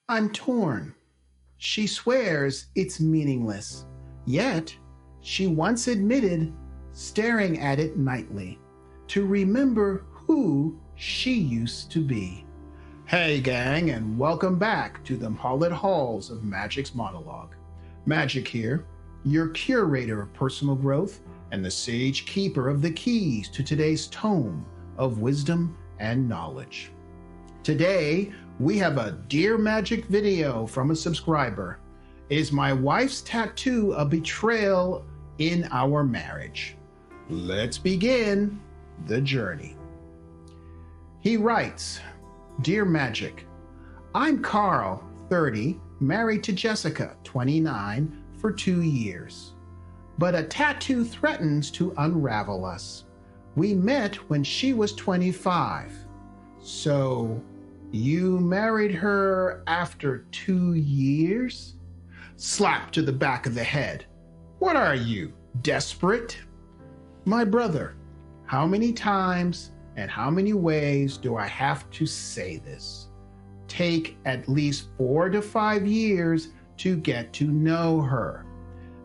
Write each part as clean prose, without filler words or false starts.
I'm torn. She swears it's meaningless, yet she once admitted staring at it nightly to remember who she used to be. Hey, gang, and welcome back to the hallowed halls of Magic's monologue. Magic here, your curator of personal growth and the sage keeper of the keys to today's tome of wisdom and knowledge. Today, we have a Dear Magic video from a subscriber. Is my wife's tattoo a betrayal in our marriage? Let's begin the journey. He writes, Dear Magic, I'm Carl, 30, married to Jessica, 29, for 2 years. But a tattoo threatens to unravel us. We met when she was 25. So, you married her after 2 years? Slap to the back of the head. What are you, desperate? My brother, how many times and how many ways do I have to say this? Take at least 4 to 5 years to get to know her.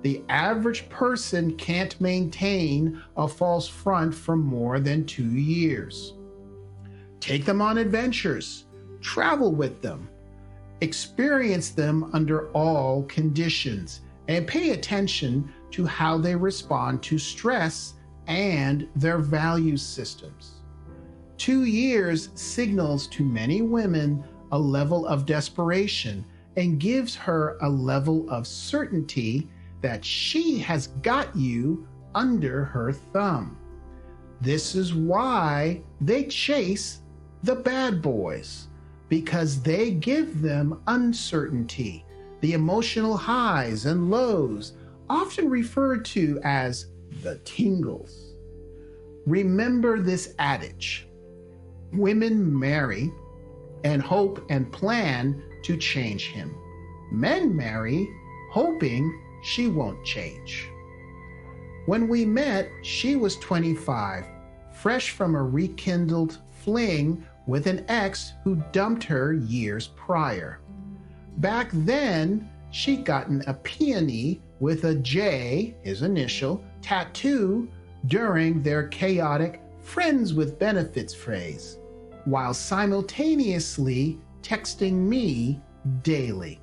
The average person can't maintain a false front for more than 2 years. Take them on adventures. Travel with them. Experience them under all conditions and pay attention to how they respond to stress and their value systems. 2 years signals to many women a level of desperation and gives her a level of certainty that she has got you under her thumb. This is why they chase the bad boys, because they give them uncertainty, the emotional highs and lows, often referred to as the tingles. Remember this adage: women marry and hope and plan to change him. Men marry hoping she won't change. When we met, she was 25, fresh from a rekindled fling with an ex who dumped her years prior. Back then, she'd gotten a peony with a J, his initial, tattoo during their chaotic friends with benefits phase, while simultaneously texting me daily.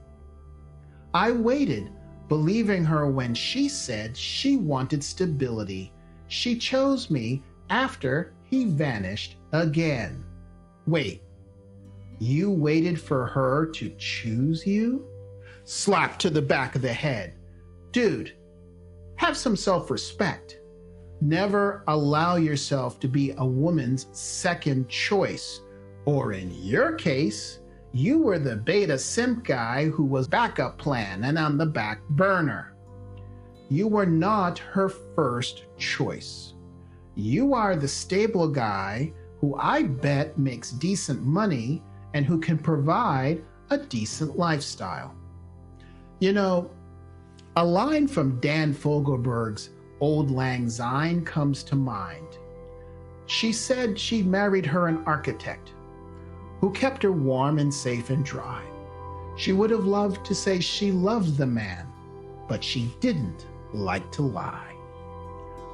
I waited, believing her when she said she wanted stability. She chose me after he vanished again. Wait, you waited for her to choose you? Slap to the back of the head. Dude, have some self-respect. Never allow yourself to be a woman's second choice. Or in your case, you were the beta simp guy who was backup plan and on the back burner. You were not her first choice. You are the stable guy who I bet makes decent money and who can provide a decent lifestyle. You know, a line from Dan Fogelberg's Old Lang Syne comes to mind. She said she'd married her an architect who kept her warm and safe and dry. She would have loved to say she loved the man, but she didn't like to lie.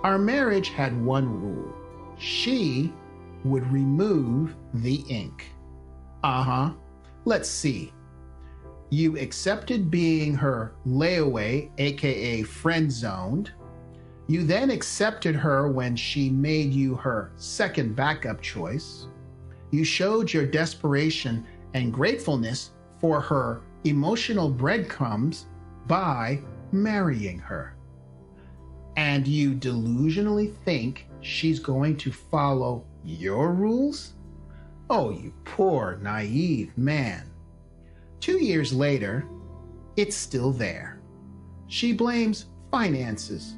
Our marriage had one rule. She would remove the ink. Let's see. You accepted being her layaway, aka friend-zoned. You then accepted her when she made you her second backup choice. You showed your desperation and gratefulness for her emotional breadcrumbs by marrying her. And you delusionally think she's going to follow your rules? Oh, you poor, naive man. 2 years later, it's still there. She blames finances,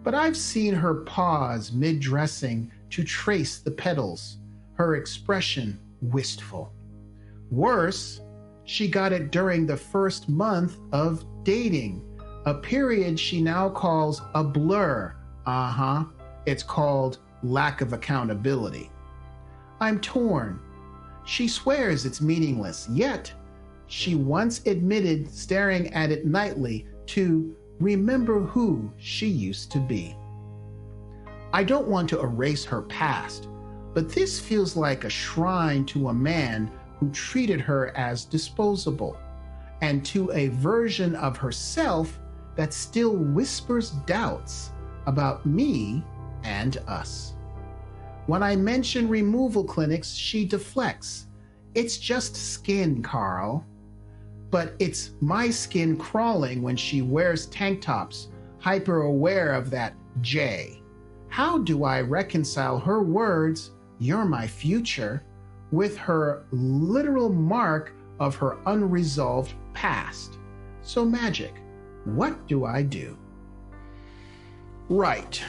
but I've seen her pause mid-dressing to trace the petals, her expression wistful. Worse, she got it during the first month of dating, a period she now calls a blur. It's called lack of accountability. I'm torn. She swears it's meaningless, yet she once admitted staring at it nightly to remember who she used to be. I don't want to erase her past, but this feels like a shrine to a man who treated her as disposable, and to a version of herself that still whispers doubts about me and us. When I mention removal clinics, she deflects. It's just skin, Carl. But it's my skin crawling when she wears tank tops, hyper aware of that J. How do I reconcile her words, "You're my future," with her literal mark of her unresolved past? So Magic, what do I do? Right.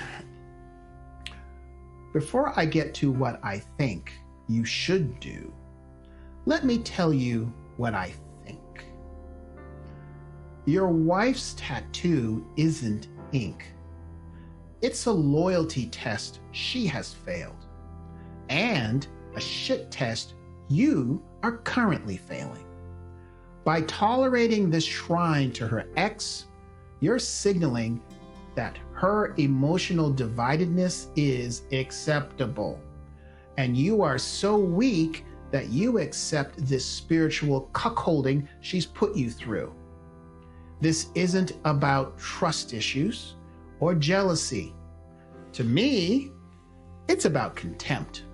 Before I get to what I think you should do, let me tell you what I think. Your wife's tattoo isn't ink. It's a loyalty test she has failed, and a shit test you are currently failing. By tolerating this shrine to her ex, you're signaling that her emotional dividedness is acceptable, and you are so weak that you accept this spiritual cuckolding she's put you through. This isn't about trust issues or jealousy. To me, it's about contempt.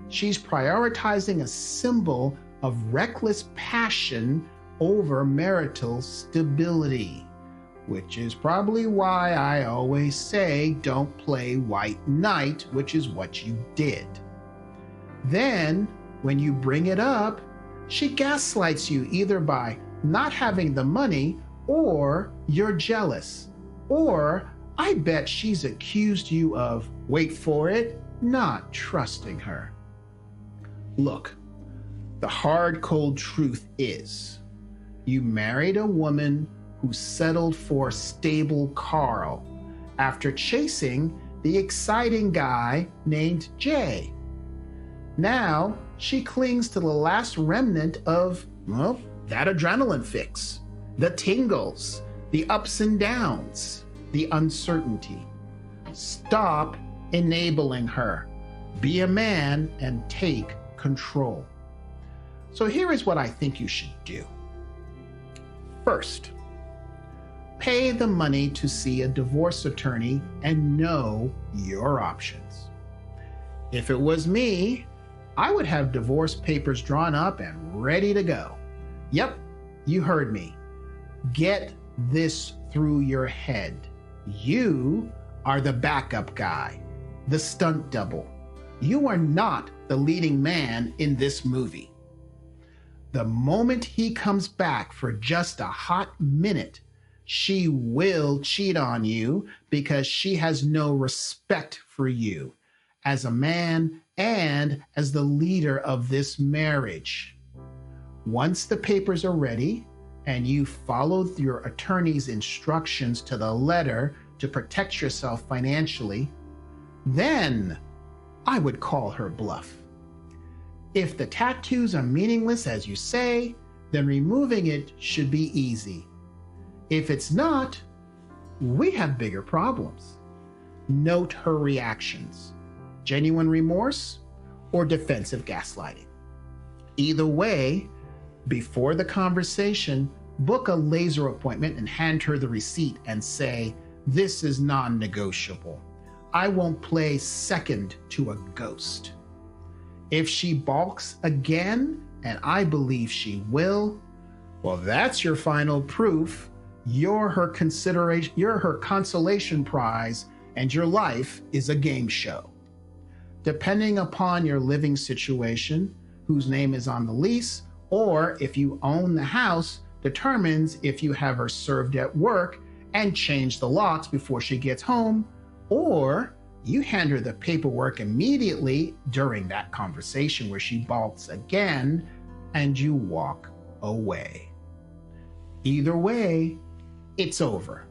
She's prioritizing a symbol of reckless passion over marital stability, which is probably why I always say don't play white knight, which is what you did. Then, when you bring it up, she gaslights you either by not having the money or you're jealous. Or I bet she's accused you of, wait for it, not trusting her. Look, the hard, cold truth is, you married a woman who settled for stable Carl after chasing the exciting guy named Jay. Now she clings to the last remnant of, well, that adrenaline fix, the tingles, the ups and downs, the uncertainty. Stop enabling her. Be a man and take control. So here is what I think you should do. First, pay the money to see a divorce attorney and know your options. If it was me, I would have divorce papers drawn up and ready to go. Yep, you heard me. Get this through your head. You are the backup guy, the stunt double. You are not the leading man in this movie. The moment he comes back for just a hot minute, she will cheat on you because she has no respect for you as a man and as the leader of this marriage. Once the papers are ready and you followed your attorney's instructions to the letter to protect yourself financially, then I would call her bluff. If the tattoos are meaningless as you say, then removing it should be easy. If it's not, we have bigger problems. Note her reactions: genuine remorse or defensive gaslighting. Either way, before the conversation, book a laser appointment and hand her the receipt and say, "This is non-negotiable. I won't play second to a ghost." If she balks again, and I believe she will, well, that's your final proof. You're her consolation prize, and your life is a game show. Depending upon your living situation, whose name is on the lease, or if you own the house, determines if you have her served at work and change the locks before she gets home, or you hand her the paperwork immediately during that conversation where she balks again, and you walk away. Either way, it's over.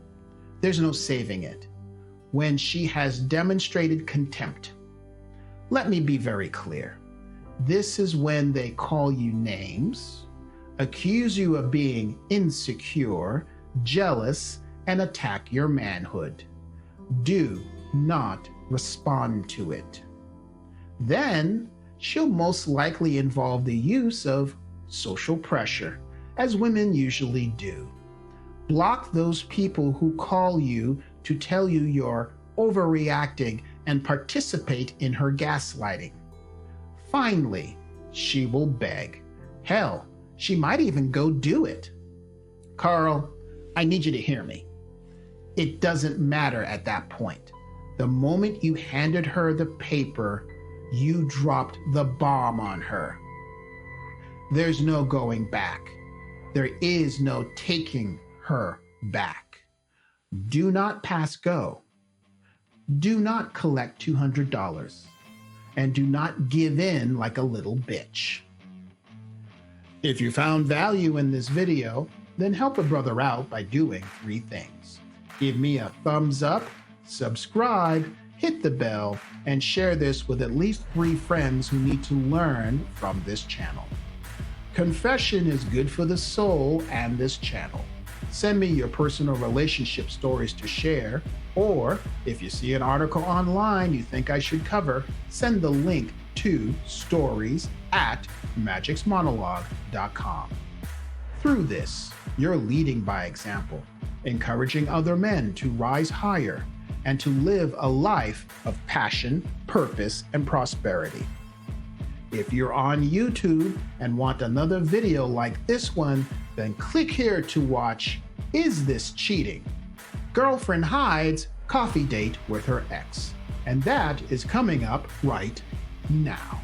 There's no saving it. When she has demonstrated contempt, let me be very clear. This is when they call you names, accuse you of being insecure, jealous, and attack your manhood. Do not respond to it. Then she'll most likely involve the use of social pressure, as women usually do. Block those people who call you to tell you you're overreacting and participate in her gaslighting. Finally, she will beg. Hell, she might even go do it. Carl, I need you to hear me. It doesn't matter at that point. The moment you handed her the paper, you dropped the bomb on her. There's no going back. There is no taking her back. Do not pass go. Do not collect $200. And do not give in like a little bitch. If you found value in this video, then help a brother out by doing 3 things. Give me a thumbs up, subscribe, hit the bell, and share this with at least 3 friends who need to learn from this channel. Confession is good for the soul and this channel. Send me your personal relationship stories to share, or if you see an article online you think I should cover, send the link to stories@magicsmonologue.com. Through this, you're leading by example, encouraging other men to rise higher and to live a life of passion, purpose, and prosperity. If you're on YouTube and want another video like this one, then click here to watch Is This Cheating? Girlfriend hides coffee date with her ex. And that is coming up right now.